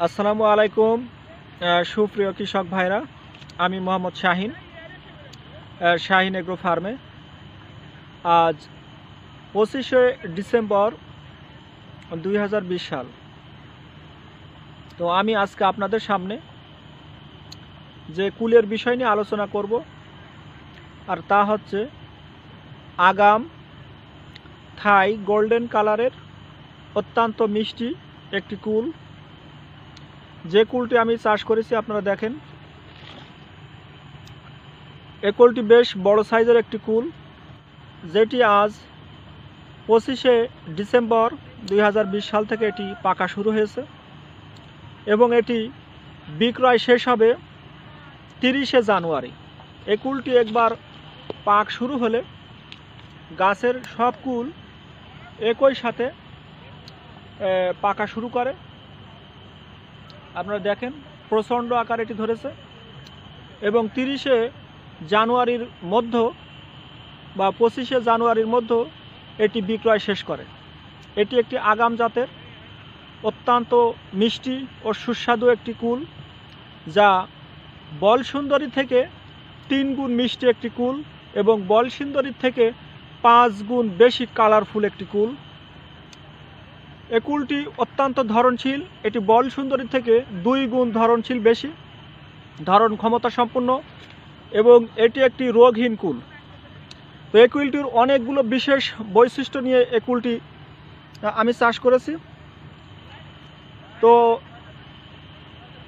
আসসালামু আলাইকুম সুপ্রিয় কৃষক ভাইরা, আমি মোহাম্মদ শাহিন, শাহিন এগ্রো ফার্মে। আজ 25শে ডিসেম্বর 2020 সাল। তো আমি আজকে আপনাদের সামনে যে কুলের বিষয় নিয়ে আলোচনা করব, আর তা হচ্ছে আগাম থাই গোল্ডেন কালারের অত্যন্ত মিষ্টি একটি কুল। যে কুলটি আমি চাষ করেছি আপনারা দেখেন, এই কুলটি বেশ বড় সাইজের একটি কুল, যেটি আজ 25শে ডিসেম্বর 2020 সাল থেকে এটি পাকা শুরু হয়েছে এবং এটি বিক্রয় শেষ হবে 30শে জানুয়ারি। এই কুলটি একবার পাক শুরু হলে গাছের সব কুল একই সাথে পাকা শুরু করে। আপনারা দেখেন প্রচণ্ড আকার এটি ধরেছে এবং 30শে জানুয়ারির মধ্য বা 25শে জানুয়ারির মধ্যে এটি বিক্রয় শেষ করে। এটি একটি আগাম জাতের অত্যন্ত মিষ্টি ও সুস্বাদু একটি কুল, যা বল সুন্দরী থেকে 3 গুণ মিষ্টি একটি কুল এবং বল সুন্দরীর থেকে 5 গুণ বেশি কালারফুল একটি কুল। এই কুলটি অত্যন্ত ধরনশীল, এটি বল সুন্দরী থেকে 2 গুণ ধরনশীল বেশি, ধারণ ক্ষমতা সম্পন্ন এবং এটি একটি রোগহীন কুল। তো এই কুলটির অনেকগুলো বিশেষ বৈশিষ্ট্য নিয়ে এই কুলটি আমি চাষ করেছি। তো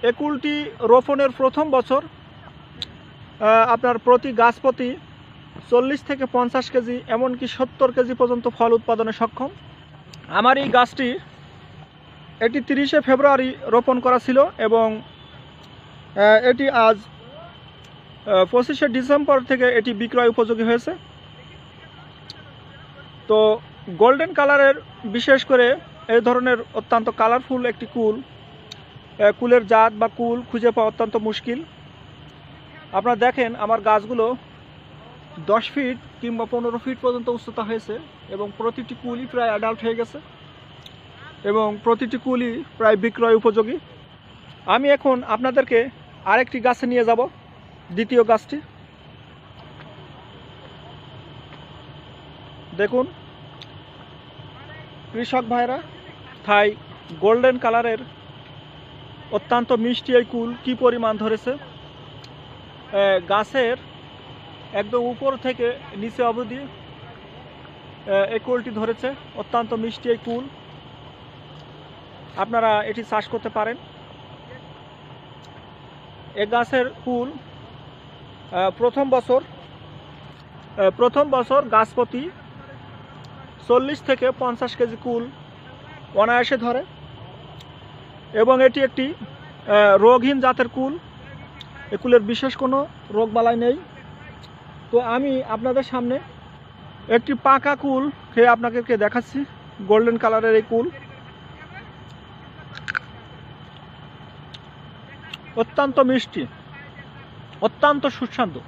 এই কুলটি রোপণের প্রথম বছর আপনার প্রতি গাছ প্রতি 40 থেকে 50 কেজি এমনকি 70 কেজি পর্যন্ত ফল উৎপাদনে সক্ষম। আমার এই গাছটি এটি 30শে ফেব্রুয়ারি রোপণ করা ছিল এবং এটি আজ 25শে ডিসেম্বর থেকে এটি বিক্রয় উপযোগী হয়েছে। তো গোল্ডেন কালারের বিশেষ করে এই ধরনের অত্যন্ত কালারফুল একটি কুলের জাত বা কুল খুঁজে পাওয়া অত্যন্ত মুশকিল। আপনারা দেখেন আমার গাছগুলো 10 ফিট কিংবা 15 ফিট পর্যন্ত উচ্চতা হয়েছে এবং প্রতিটি কুলই প্রায় অ্যাডাল্ট হয়ে গেছে এবং প্রতিটি কুলই প্রায় বিক্রয় উপযোগী। আমি এখন আপনাদেরকে আরেকটি গাছে নিয়ে যাব, দ্বিতীয় গাছটি দেখুন। কৃষক ভাইরা, থাই গোল্ডেন কালারের অত্যন্ত মিষ্টি এই কুল কি পরিমাণ ধরেছে। গাছের একদম উপর থেকে নিচে অবধি এই কুলটি ধরেছে। অত্যন্ত মিষ্টি এই কুল, আপনারা এটি চাষ করতে পারেন। এই গাছের কুল প্রথম বছর গাছ প্রতি 40 থেকে 50 কেজি কুল অনায়াসে ধরে এবং এটি একটি রোগহীন জাতের কুল। এই কুলের বিশেষ কোনো রোগবালাই নেই। তো আমি আপনাদের সামনে একটি পাকা কুল খেয়ে আপনাদেরকে দেখাচ্ছি। গোল্ডেন কালারের এই কুল অত্যন্ত মিষ্টি, অত্যন্ত সুস্বাদু।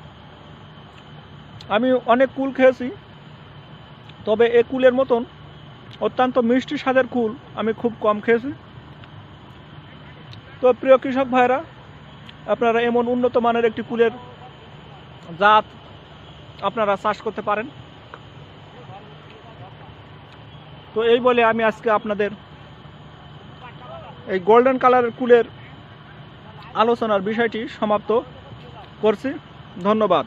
আমি অনেক কুল খেয়েছি, তবে এই কুলের মতন অত্যন্ত মিষ্টি স্বাদের কুল আমি খুব কম খেয়েছি। তো প্রিয় কৃষক ভাইরা, আপনারা এমন উন্নত মানের একটি কুলের জাত আপনারা চাষ করতে পারেন। তো এই বলে আমি আজকে আপনাদের এই গোল্ডেন কালারের কুলের আলোচনার বিষয়টি সমাপ্ত করছি। ধন্যবাদ।